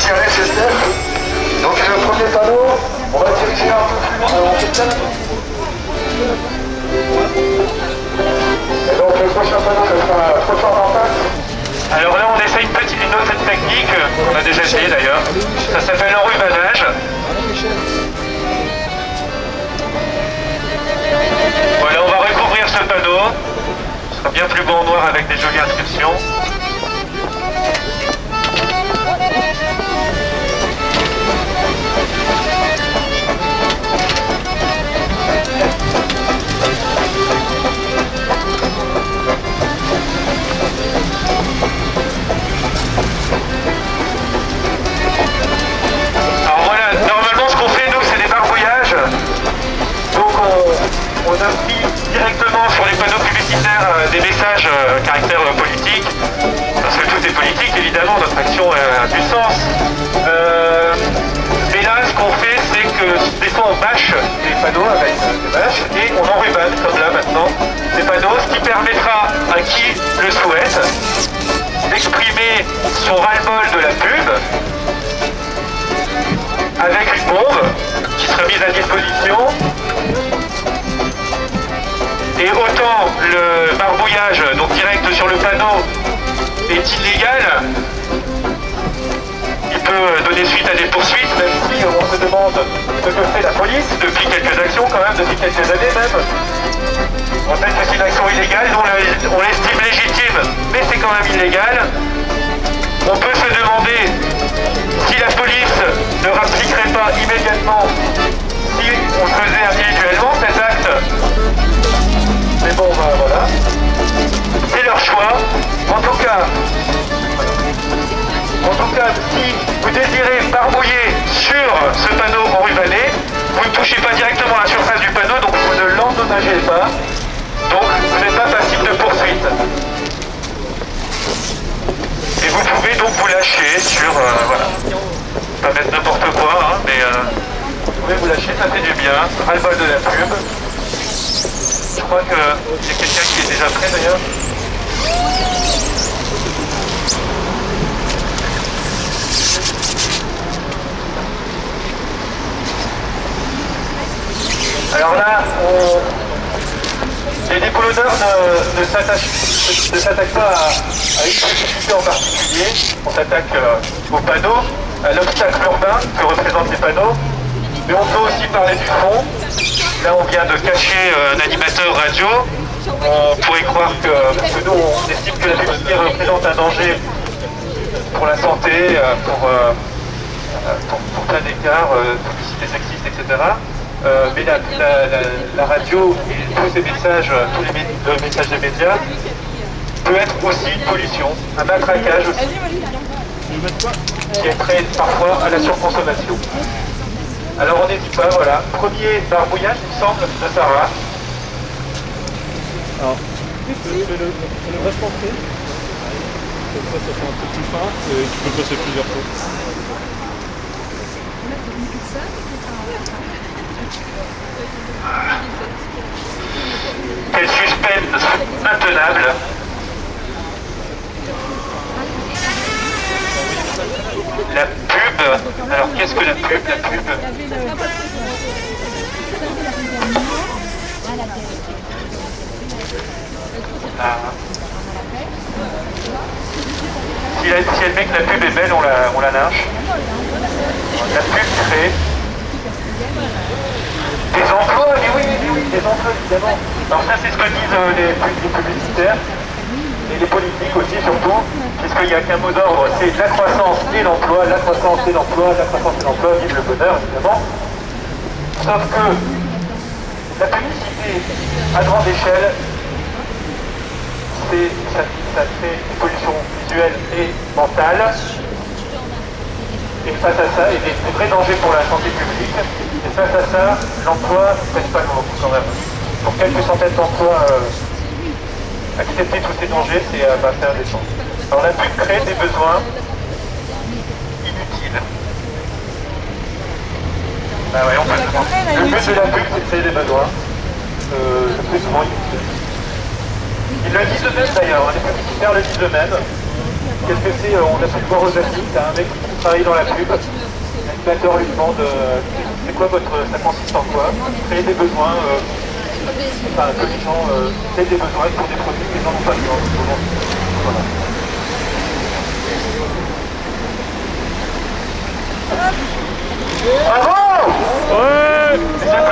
tirer ces steps. Donc le premier panneau, on va diriger un peu plus loin. On fait ça. Et donc le prochain panneau, ça sera trottoir en face. Alors là, on essaye une autre technique, on a déjà essayé d'ailleurs. Ça s'appelle l'enrubanage. Voilà, on va recouvrir ce panneau. Ce sera bien plus beau en noir avec des jolies inscriptions. Alors voilà, normalement ce qu'on fait nous c'est des barbouillages. Donc on inscrit directement sur les panneaux publicitaires des messages à caractère politique. Parce que tout est politique évidemment, notre action a du sens. Mais là ce qu'on fait c'est que des fois on bâche les panneaux avec des bâches et on enrubane comme là maintenant ces panneaux, ce qui permettra à qui le souhaite d'exprimer son ras-le-bol de la pub avec une bombe qui sera mise à disposition. Et autant le barbouillage donc direct sur le panneau est illégal, il peut donner suite à des poursuites, même si on se demande ce que fait la police depuis quelques actions quand même, depuis quelques années même. En fait c'est une action illégale, on l'estime légitime, mais c'est quand même illégal. On peut se demander si la police ne rappliquerait pas immédiatement si on le faisait individuellement cet acte. Mais bon, ben, voilà. C'est leur choix. En tout cas, si vous désirez barbouiller sur ce panneau enrubané, vous ne touchez pas directement à la surface du panneau, donc vous ne l'endommagez pas. Donc vous n'êtes pas passible de poursuite. Et vous pouvez donc vous lâcher sur... voilà. Pas mettre n'importe quoi, hein, mais vous pouvez vous lâcher, ça fait du bien. Ras-le-bol de la pub. Je crois qu'il y a quelqu'un qui est déjà prêt d'ailleurs. Alors là, les décollonneurs ne s'attaquent pas à une spécificité en particulier. On s'attaque aux panneaux, à l'obstacle urbain que représentent les panneaux. Mais on peut aussi parler du fond. Là, on vient de cacher un animateur radio. On pourrait croire parce que nous, on estime que la publicité représente un danger pour la santé, pour plein d'écarts, publicité sexiste, etc. Mais la radio et tous ces messages, le message des médias, peut être aussi une pollution, un matraquage aussi, qui est prêt parfois à la surconsommation. Alors on n'hésite pas, voilà. Premier barbouillage, il me semble, de Sarah. Alors, fais le vachement près. Comme ça fait un peu plus fin et tu peux passer plusieurs fois. Quel suspense intenable. La pub, alors qu'est-ce que la pub? La pub. Ah. Si elle met que la pub est belle, on la lynche. La pub crée des emplois, mais oui, des emplois évidemment. Alors ça c'est ce que disent les publicitaires. Et les politiques aussi surtout, puisqu'il n'y a qu'un mot d'ordre, c'est la croissance et l'emploi, la croissance et l'emploi, la croissance et l'emploi, vive le bonheur évidemment. Sauf que la publicité à grande échelle, ça fait une pollution visuelle et mentale. Et face à ça, il y a des vrais dangers pour la santé publique. Et face à ça, l'emploi ne pèse pas lourd quand même. Pour quelques centaines d'emplois, accepter tous ces dangers, c'est indécent. Alors la pub crée des besoins inutiles. Ah ouais, on peut le voir. Le but de la pub, c'est de créer des besoins, le plus souvent inutiles. Ils le disent eux-mêmes d'ailleurs, les publicitaires le disent eux-mêmes. qu'est-ce que c'est? On a pu le voir aux amis, t'as un mec qui travaille dans la pub. L'animateur lui demande c'est quoi ça consiste en quoi? Créer des besoins, enfin que les gens aient des besoins pour des produits qu'ils n'en ont pas besoin. Voilà. Bravo! Ouais. C'est